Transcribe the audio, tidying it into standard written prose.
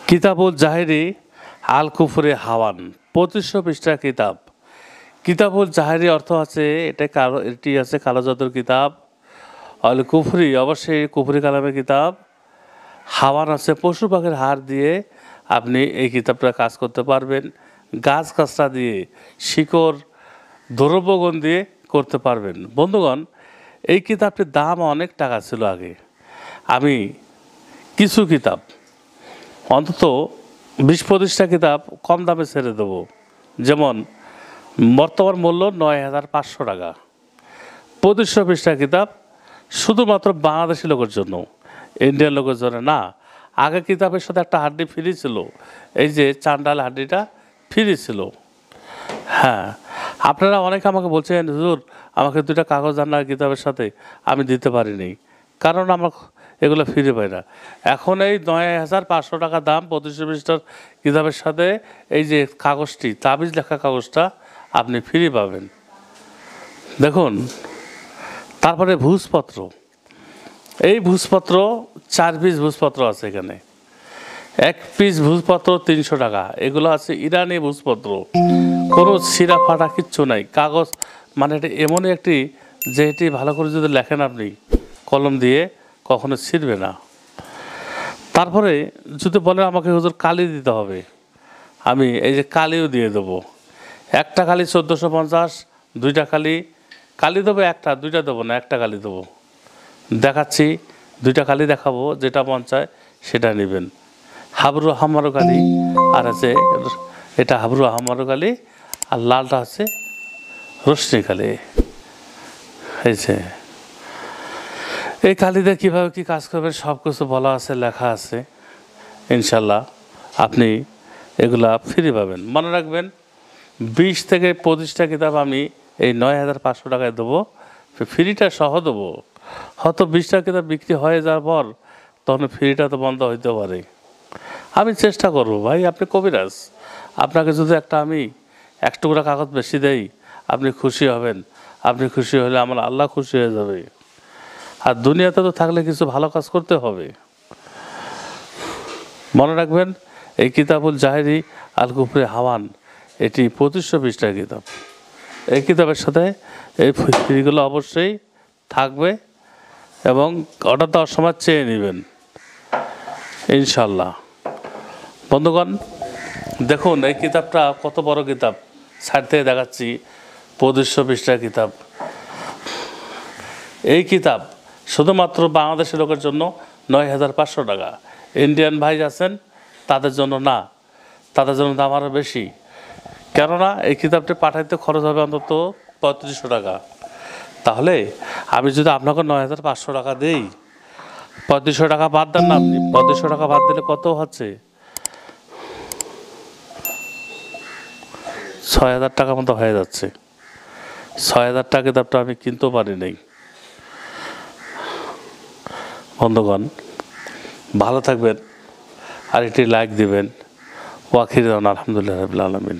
কিতাবুল জাহেরি আল কুফরে হাওয়ান 2500 পৃষ্ঠার কিতাব। কিতাবুল জাহেরি অর্থ আছে এটি আছে কালো জাদুর কিতাব। আল কুফরি অবশ্যই কুফরি কালামের কিতাব। হাওয়ান আছে পশু পাখির হাড় দিয়ে আপনি এই কিতাবটা কাজ করতে পারবেন। গাছ কাঁচরা দিয়ে শিকড় দ্রব্যগুণ দিয়ে করতে পারবেন। বন্ধুগণ, এই কিতাবটির দাম অনেক টাকা ছিল আগে। আমি কিছু কিতাব অন্তত 20-25টা কিতাব কম দামে ছেড়ে দেবো। যেমন বর্তমান মূল্য 9500 টাকা। 2500 পৃষ্ঠা কিতাব শুধুমাত্র বাংলাদেশি লোকের জন্য, ইন্ডিয়ান লোকের জন্য না। আগে কিতাবের সাথে একটা হাড্ডি ফ্রি ছিল, এই যে চান্ডাল হাড্ডিটা ফ্রি ছিল। হ্যাঁ, আপনারা অনেকে আমাকে বলছেন হুজুর আমাকে 2টা কাগজ আনার কিতাবের সাথে, আমি দিতে পারিনি কারণ আমার এগুলো ফ্রি পাই না। এখন এই 9500 টাকা দাম 2500 পৃষ্ঠার কিতাবের সাথে এই যে কাগজটি, তাবিজ লেখা কাগজটা আপনি ফ্রি পাবেন। দেখুন, তারপরে ভূজপত্র, এই ভূজপত্র 4 পিস ভূজপত্র আছে এখানে। 1 পিস ভূজপত্র 300 টাকা। এগুলো আছে ইরানি ভূজপত্র, কোনো ছিঁড়া ফাটা কিচ্ছু নাই। কাগজ মানে এটা এমনই একটি যে এটি ভালো করে যদি লেখেন আপনি কলম দিয়ে কখনো ছিঁড়বে না। তারপরে যদি বলেন আমাকে হুজুর কালি দিতে হবে, আমি এই যে কালিও দিয়ে দেবো। একটা কালি 1450, 2টা কালি দেবো, 1টা 2টা দেবো না, 1টা কালি দেবো। দেখাচ্ছি, 2টা কালি দেখাবো, যেটা মন চায় সেটা নেবেন। হাবরু হামারু কালি আর আছে এটা হাবরু হামারু কালি, আর লালটা আছে রশ্মি কালি। এই কালিতে কীভাবে কী কাজ করবেন সব কিছু বলা আছে, লেখা আছে। ইনশাল্লাহ আপনি এগুলা ফ্রি পাবেন। মনে রাখবেন 20 থেকে 25টা কিতাব আমি এই 9500 টাকায় দেবো, ফ্রিটা সহ দেবো। হয়তো 20টা কিতাব বিক্রি হয়ে যাওয়ার পর তখন ফ্রিটা তো বন্ধ হইতে পারে। আমি চেষ্টা করব ভাই, আপনি কবিরাজ, আপনাকে যদি আমি 1 টুকরা কাগজ বেশি দেই আপনি খুশি হবেন। আপনি খুশি হলে আমার আল্লাহ খুশি হয়ে যাবে। আর দুনিয়াতে তো থাকলে কিছু ভালো কাজ করতে হবে। মনে রাখবেন এই কিতাবুল জাহেরি আল কুফরে হাওয়ান এটি 2500 পৃষ্ঠার কিতাব। এই কিতাবের সাথে এই ফ্রিগুলো অবশ্যই থাকবে এবং অর্ডার দেওয়ার সময় চেয়ে নেবেন ইনশাল্লাহ। বন্ধুগণ, দেখুন এই কিতাবটা কত বড় কিতাব, সাইড থেকে দেখাচ্ছি। 2500 পৃষ্ঠার কিতাব। এই কিতাব শুধুমাত্র বাংলাদেশের লোকের জন্য 9500 টাকা। ইন্ডিয়ান ভাই আছেন তাদের জন্য না, তাদের জন্য দাম আরও বেশি। কেননা এই কিতাবটি পাঠাইতে খরচ হবে অন্তত 3500 টাকা। তাহলে আমি যদি আপনাকে 9500 টাকা দেই, 3500 টাকা বাদ দেন না আপনি, 3500 টাকা বাদ দিলে কত হচ্ছে? 6000 টাকা মতো হয়ে যাচ্ছে। 6000 টাকা কিতাবটা আমি কিনতেও পারি নাই। বন্ধুগণ, ভালো থাকবেন আর একটি লাইক দিবেন। ওয়াখির আলহামদুলিল্লাহ রাব্বিল আলামিন।